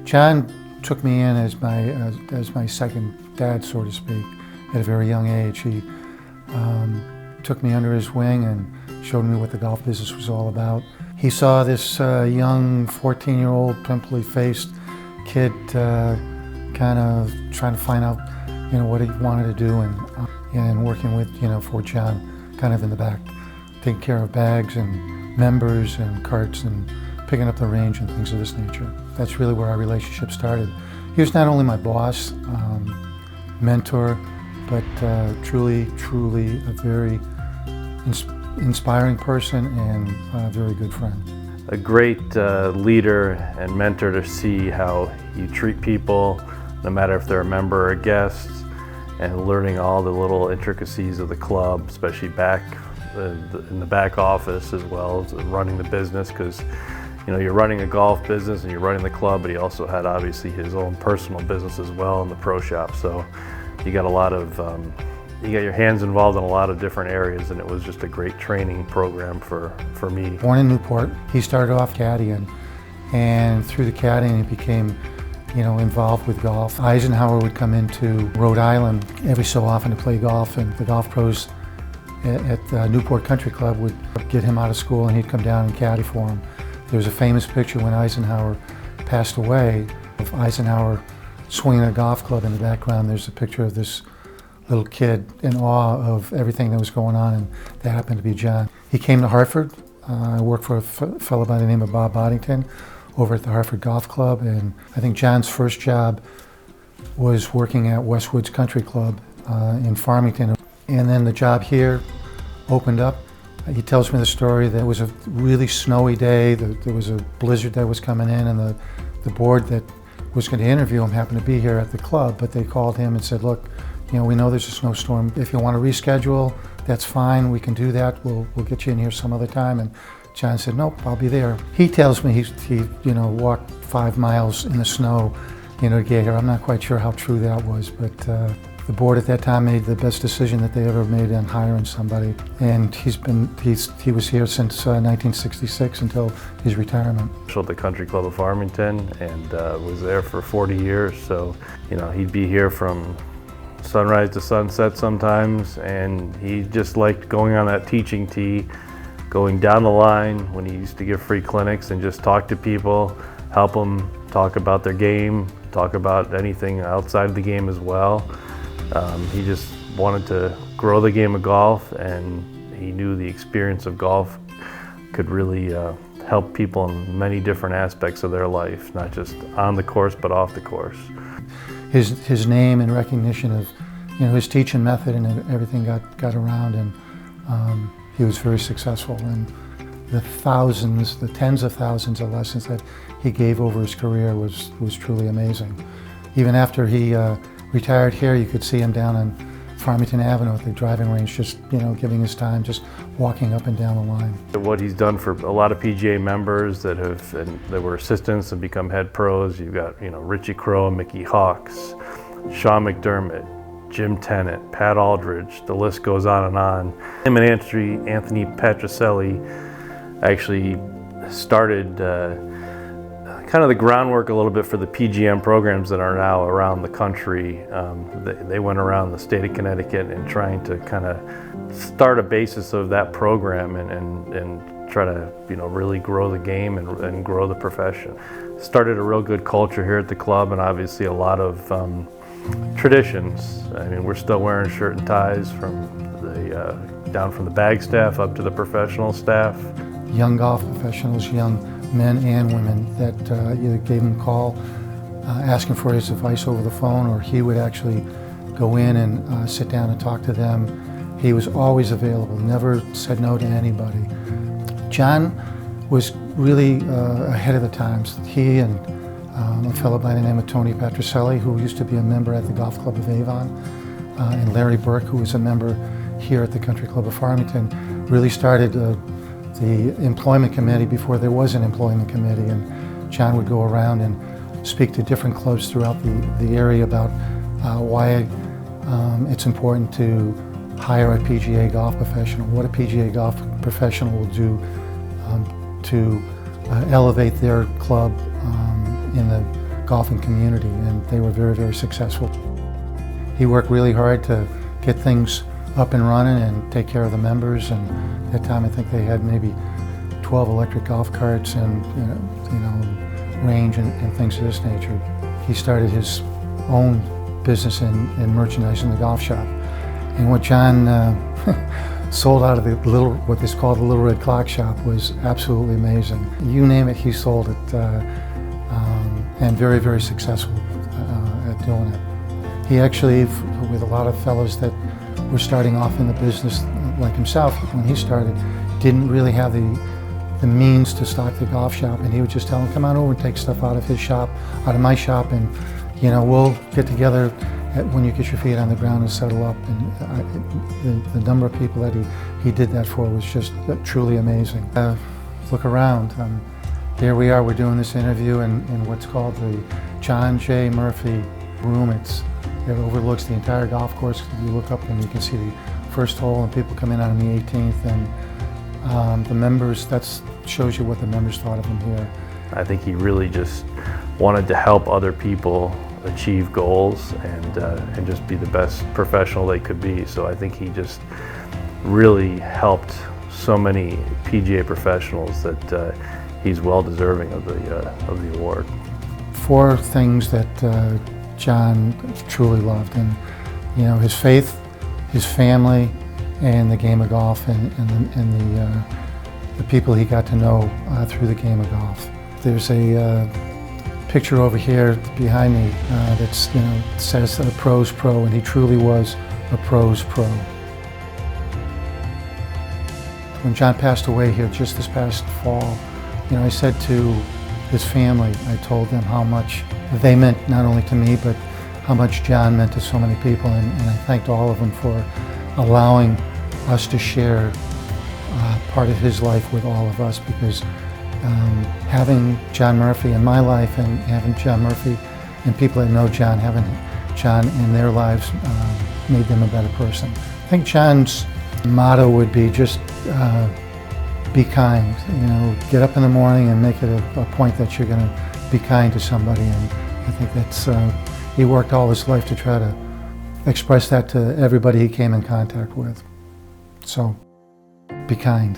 John took me in as my second dad, so to speak, at a very young age. He took me under his wing and showed me what the golf business was all about. He saw this young 14-year-old pimply-faced kid kind of trying to find out, what he wanted to do, and working with, for John, kind of in the back, taking care of bags and members and carts and picking up the range and things of this nature. That's really where our relationship started. He was not only my boss, mentor, but truly a very inspiring person and a very good friend. A great leader and mentor to see how you treat people, no matter if they're a member or a guest, and learning all the little intricacies of the club, especially back in the back office, as well as running the business, because you're running a golf business and you're running the club, but he also had obviously his own personal business as well in the pro shop. So you got a lot of, you got your hands involved in a lot of different areas, and it was just a great training program for me. Born in Newport, he started off caddying, and through the caddying he became involved with golf. Eisenhower would come into Rhode Island every so often to play golf, and the golf pros at Newport Country Club would get him out of school and he'd come down and caddy for him. There's a famous picture when Eisenhower passed away of Eisenhower swinging a golf club in the background. There's a picture of this little kid in awe of everything that was going on, and that happened to be John. He came to Hartford. I worked for a fellow by the name of Bob Boddington over at the Hartford Golf Club, and I think John's first job was working at Westwoods Country Club in Farmington. And then the job here opened up. He tells me the story that it was a really snowy day, there was a blizzard that was coming in, and the board that was going to interview him happened to be here at the club, but they called him and said, look, we know there's a snowstorm. If you want to reschedule, that's fine, we can do that, we'll get you in here some other time. And John said, nope, I'll be there. He tells me he walked 5 miles in the snow, to get here. I'm not quite sure how true that was, but the board at that time made the best decision that they ever made in hiring somebody. And he was here since 1966 until his retirement. At the Country Club of Farmington, and was there for 40 years. So, he'd be here from sunrise to sunset sometimes, and he just liked going on that teaching tee, going down the line when he used to give free clinics and just talk to people, help them talk about their game, talk about anything outside of the game as well. He just wanted to grow the game of golf, and he knew the experience of golf could really help people in many different aspects of their life, not just on the course but off the course. His name and recognition of his teaching method and everything got around, and he was very successful. And the tens of thousands of lessons that he gave over his career was truly amazing. Even after he retired here, you could see him down on Farmington Avenue at the driving range, just giving his time, just walking up and down the line. What he's done for a lot of PGA members that were assistants and become head pros, you've got Richie Crowe, Mickey Hawks, Sean McDermott, Jim Tennant, Pat Aldridge, the list goes on and on. Him and Anthony Petrocelli actually started kind of the groundwork a little bit for the PGM programs that are now around the country. They went around the state of Connecticut and trying to kind of start a basis of that program and try to really grow the game and grow the profession. Started a real good culture here at the club, and obviously a lot of traditions. I mean, we're still wearing shirt and ties down from the bag staff up to the professional staff. Young golf professionals, young men and women that either gave him a call asking for his advice over the phone, or he would actually go in and sit down and talk to them. He was always available, never said no to anybody. John was really ahead of the times. He and a fellow by the name of Tony Petrocelli, who used to be a member at the Golf Club of Avon, and Larry Burke, who was a member here at the Country Club of Farmington, really started the employment committee before there was an employment committee, and John would go around and speak to different clubs throughout the area about why it's important to hire a PGA golf professional, what a PGA golf professional will do to elevate their club in the golfing community, and they were very, very successful. He worked really hard to get things up and running and take care of the members, and at that time I think they had maybe 12 electric golf carts and range and things of this nature. He started his own business in merchandising the golf shop. And what John sold out of the what is called the Little Red Clock Shop was absolutely amazing. You name it, he sold it, and very, very successful at doing it. He actually, with a lot of fellows that were starting off in the business like himself, when he started, didn't really have the means to stock the golf shop, and he would just tell them, come on over and take stuff out of his shop, out of my shop, and we'll get together when you get your feet on the ground and settle up. And the number of people that he did that for was just truly amazing. Look around. Here we are, we're doing this interview in what's called the John J. Murphy room. It overlooks the entire golf course. You look up and you can see the first hole, and people come in on the 18th, and the members, that shows you what the members thought of him here. I think he really just wanted to help other people achieve goals and just be the best professional they could be. So I think he just really helped so many PGA professionals that he's well deserving of the award. 4 things that John truly loved, and his faith, his family, and the game of golf, and the people he got to know through the game of golf. There's a picture over here behind me that's says a pro's pro, and he truly was a pro's pro. When John passed away here just this past fall, I said to his family, I told them how much they meant not only to me, but how much John meant to so many people, and I thanked all of them for allowing us to share part of his life with all of us, because having John Murphy in my life and having John Murphy and people that know John, having John in their lives made them a better person. I think John's motto would be just be kind. Get up in the morning and make it a point that you're going to be kind to somebody, and I think that's he worked all his life to try to express that to everybody he came in contact with. So be kind.